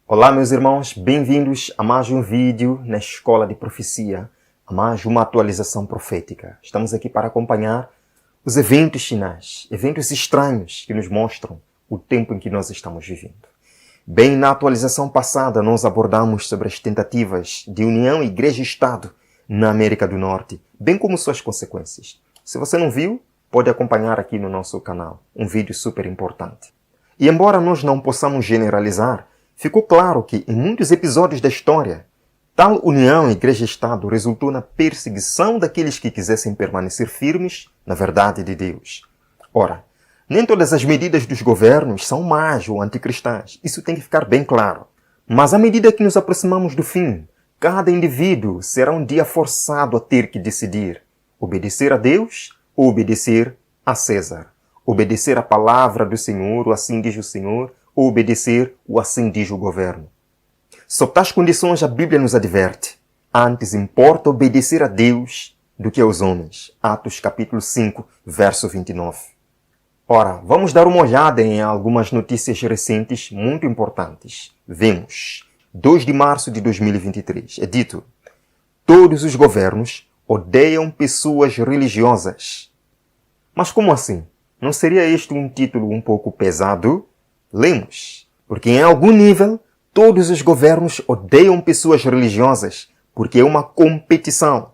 Olá, meus irmãos, bem-vindos a mais um vídeo na Escola de Profecia, a mais uma atualização profética. Estamos aqui para acompanhar os eventos finais, eventos estranhos que nos mostram o tempo em que nós estamos vivendo. Bem, na atualização passada, nós abordamos sobre as tentativas de união Igreja-Estado na América do Norte, bem como suas consequências. Se você não viu, pode acompanhar aqui no nosso canal, um vídeo super importante. E embora nós não possamos generalizar, ficou claro que, em muitos episódios da história, tal união Igreja-Estado resultou na perseguição daqueles que quisessem permanecer firmes na verdade de Deus. Ora, nem todas as medidas dos governos são más ou anticristãs. Isso tem que ficar bem claro. Mas à medida que nos aproximamos do fim, cada indivíduo será um dia forçado a ter que decidir: obedecer a Deus ou obedecer a César. Obedecer a palavra do Senhor, o assim diz o Senhor, ou obedecer o assim diz o governo. Sob tais condições, a Bíblia nos adverte: antes importa obedecer a Deus do que aos homens. Atos capítulo 5, verso 29. Ora, vamos dar uma olhada em algumas notícias recentes muito importantes. Vemos, 2 de março de 2023, é dito: todos os governos odeiam pessoas religiosas. Mas como assim? Não seria este um título um pouco pesado? Lemos, porque em algum nível todos os governos odeiam pessoas religiosas, porque é uma competição.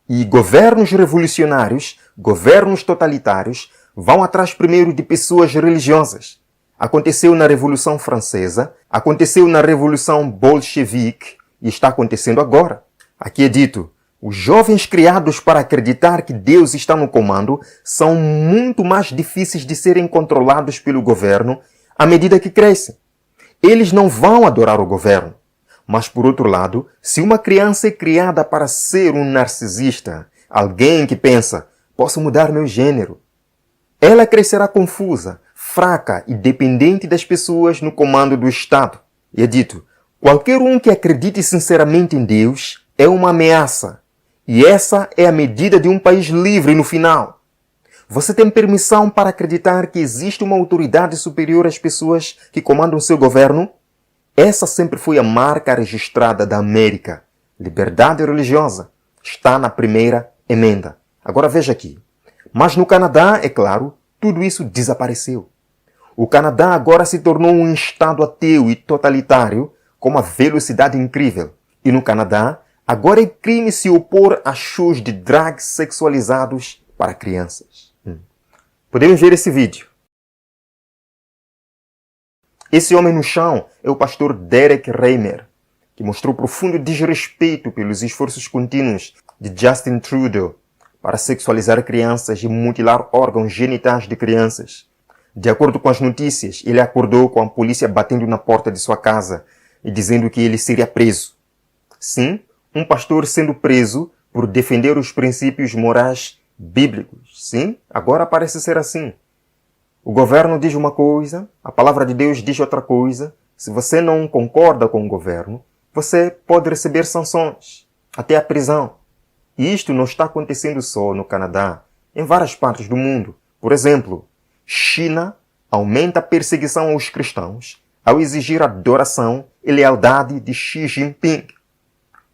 E governos revolucionários, governos totalitários, vão atrás primeiro de pessoas religiosas. Aconteceu na Revolução Francesa, aconteceu na Revolução Bolchevique e está acontecendo agora. Aqui é dito: os jovens criados para acreditar que Deus está no comando são muito mais difíceis de serem controlados pelo governo à medida que crescem. Eles não vão adorar o governo. Mas, por outro lado, se uma criança é criada para ser um narcisista, alguém que pensa: posso mudar meu gênero, ela crescerá confusa, fraca e dependente das pessoas no comando do Estado. E é dito: qualquer um que acredite sinceramente em Deus é uma ameaça. E essa é a medida de um país livre no final. Você tem permissão para acreditar que existe uma autoridade superior às pessoas que comandam seu governo? Essa sempre foi a marca registrada da América. Liberdade religiosa está na primeira emenda. Agora veja aqui. Mas no Canadá, é claro, tudo isso desapareceu. O Canadá agora se tornou um estado ateu e totalitário com uma velocidade incrível. E no Canadá, agora é crime se opor a shows de drag sexualizados para crianças. Podemos ver esse vídeo. Esse homem no chão é o pastor Derek Reimer, que mostrou profundo desrespeito pelos esforços contínuos de Justin Trudeau para sexualizar crianças e mutilar órgãos genitais de crianças. De acordo com as notícias, ele acordou com a polícia batendo na porta de sua casa e dizendo que ele seria preso. Sim, um pastor sendo preso por defender os princípios morais bíblicos. Sim, agora parece ser assim. O governo diz uma coisa, a palavra de Deus diz outra coisa. Se você não concorda com o governo, você pode receber sanções, até a prisão. E isto não está acontecendo só no Canadá, em várias partes do mundo. Por exemplo, China aumenta a perseguição aos cristãos ao exigir a adoração e lealdade de Xi Jinping.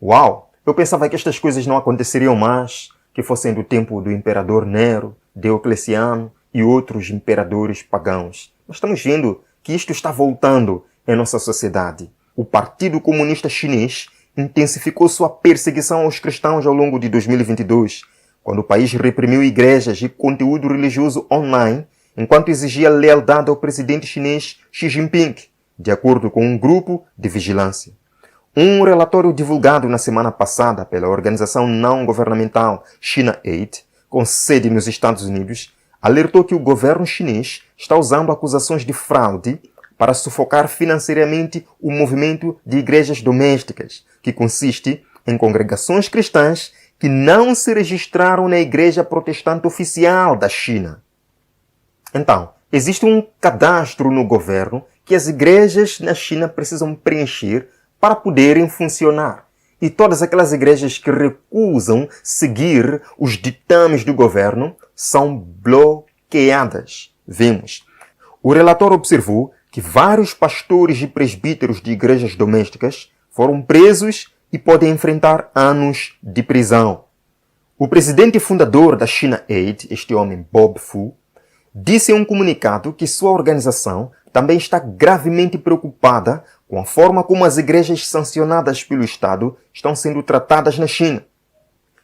Uau! Eu pensava que estas coisas não aconteceriam mais, que fossem do tempo do imperador Nero, Diocleciano e outros imperadores pagãos. Mas estamos vendo que isto está voltando em nossa sociedade. O Partido Comunista Chinês intensificou sua perseguição aos cristãos ao longo de 2022, quando o país reprimiu igrejas e conteúdo religioso online, enquanto exigia lealdade ao presidente chinês Xi Jinping, de acordo com um grupo de vigilância. Um relatório divulgado na semana passada pela organização não-governamental ChinaAid, com sede nos Estados Unidos, alertou que o governo chinês está usando acusações de fraude para sufocar financeiramente o movimento de igrejas domésticas, que consiste em congregações cristãs que não se registraram na igreja protestante oficial da China. Então, existe um cadastro no governo que as igrejas na China precisam preencher para poderem funcionar. E todas aquelas igrejas que recusam seguir os ditames do governo são bloqueadas. Vemos. O relator observou que vários pastores e presbíteros de igrejas domésticas foram presos e podem enfrentar anos de prisão. O presidente e fundador da China Aid, este homem Bob Fu, disse em um comunicado que sua organização também está gravemente preocupada com a forma como as igrejas sancionadas pelo Estado estão sendo tratadas na China,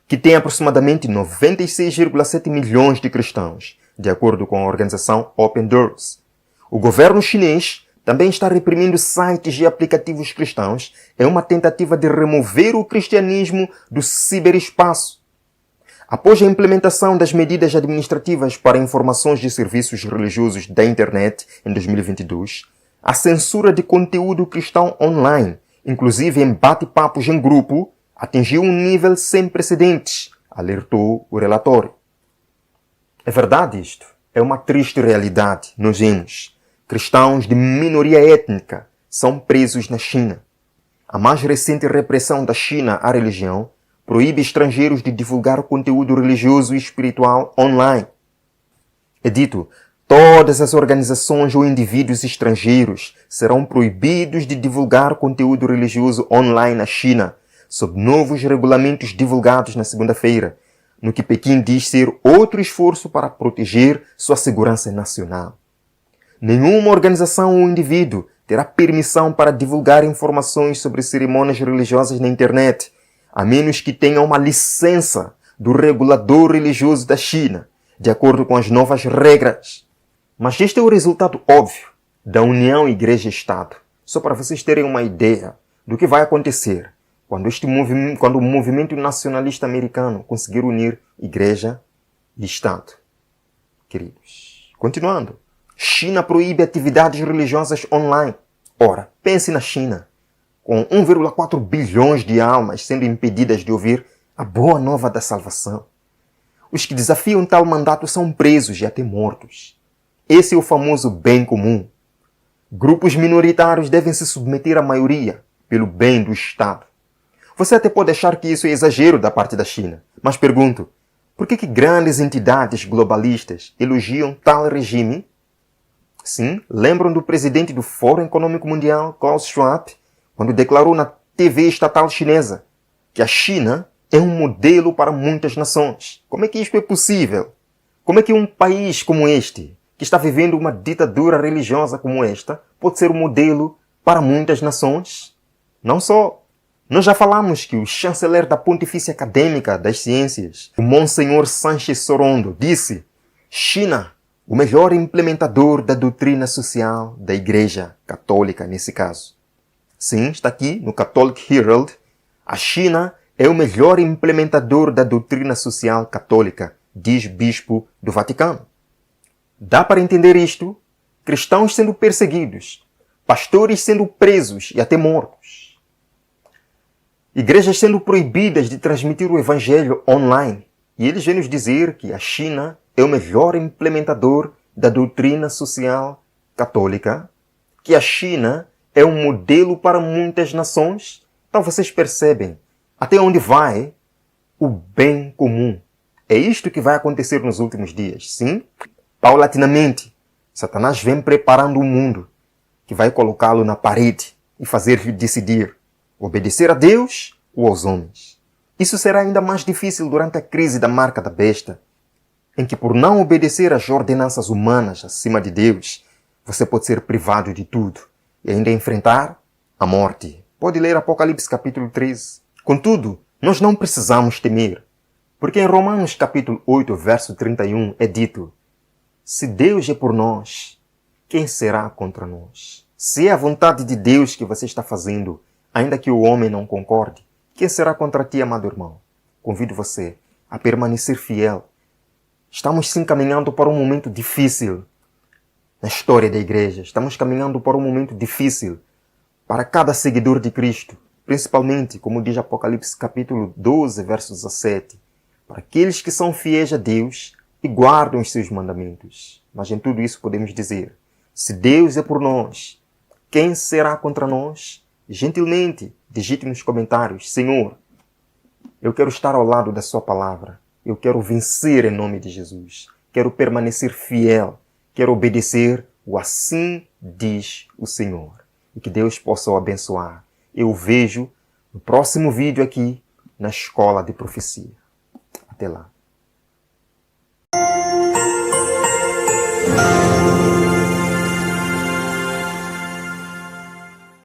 que tem aproximadamente 96,7 milhões de cristãos, de acordo com a organização Open Doors. O governo chinês também está reprimindo sites e aplicativos cristãos em uma tentativa de remover o cristianismo do ciberespaço. Após a implementação das medidas administrativas para informações de serviços religiosos da internet em 2022, a censura de conteúdo cristão online, inclusive em bate-papos em grupo, atingiu um nível sem precedentes, alertou o relatório. É verdade isto. É uma triste realidade. Nós vemos. Cristãos de minoria étnica são presos na China. A mais recente repressão da China à religião proíbe estrangeiros de divulgar conteúdo religioso e espiritual online. É dito, todas as organizações ou indivíduos estrangeiros serão proibidos de divulgar conteúdo religioso online na China, sob novos regulamentos divulgados na segunda-feira, no que Pequim diz ser outro esforço para proteger sua segurança nacional. Nenhuma organização ou indivíduo terá permissão para divulgar informações sobre cerimônias religiosas na internet, a menos que tenha uma licença do regulador religioso da China, de acordo com as novas regras. Mas este é o resultado óbvio da união Igreja-Estado, só para vocês terem uma ideia do que vai acontecer quando o movimento nacionalista americano conseguir unir Igreja e Estado. Queridos, continuando. China proíbe atividades religiosas online. Ora, pense na China, com 1,4 bilhões de almas sendo impedidas de ouvir a boa nova da salvação. Os que desafiam tal mandato são presos e até mortos. Esse é o famoso bem comum. Grupos minoritários devem se submeter à maioria pelo bem do Estado. Você até pode achar que isso é exagero da parte da China, mas pergunto, por que grandes entidades globalistas elogiam tal regime? Sim, lembram do presidente do Fórum Econômico Mundial, Klaus Schwab, quando declarou na TV estatal chinesa que a China é um modelo para muitas nações. Como é que isto é possível? Como é que um país como este, que está vivendo uma ditadura religiosa como esta, pode ser um modelo para muitas nações? Não só. Nós já falamos que o chanceler da Pontifícia Acadêmica das Ciências, o Monsenhor Sánchez Sorondo, disse: China, o melhor implementador da doutrina social da Igreja Católica nesse caso. Sim, está aqui no Catholic Herald. A China é o melhor implementador da doutrina social católica, diz bispo do Vaticano. Dá para entender isto? Cristãos sendo perseguidos, pastores sendo presos e até mortos. Igrejas sendo proibidas de transmitir o evangelho online. E eles vêm nos dizer que a China é o melhor implementador da doutrina social católica, que a China é um modelo para muitas nações. Então vocês percebem até onde vai o bem comum. É isto que vai acontecer nos últimos dias, sim? Paulatinamente, Satanás vem preparando um mundo que vai colocá-lo na parede e fazer-lhe decidir obedecer a Deus ou aos homens. Isso será ainda mais difícil durante a crise da marca da besta, em que por não obedecer às ordenanças humanas acima de Deus, você pode ser privado de tudo e ainda enfrentar a morte. Pode ler Apocalipse capítulo 13. Contudo, nós não precisamos temer, porque em Romanos capítulo 8, verso 31 é dito: se Deus é por nós, quem será contra nós? Se é a vontade de Deus que você está fazendo, ainda que o homem não concorde, quem será contra ti, amado irmão? Convido você a permanecer fiel. Estamos sim caminhando para um momento difícil na história da igreja. Estamos caminhando para um momento difícil para cada seguidor de Cristo, principalmente, como diz Apocalipse capítulo 12, verso 17, para aqueles que são fiéis a Deus e guardam os seus mandamentos. Mas em tudo isso podemos dizer: se Deus é por nós, quem será contra nós? Gentilmente, digite nos comentários: Senhor, eu quero estar ao lado da sua palavra. Eu quero vencer em nome de Jesus. Quero permanecer fiel. Quero obedecer o assim diz o Senhor. E que Deus possa o abençoar. Eu o vejo no próximo vídeo aqui na Escola de Profecia. Até lá.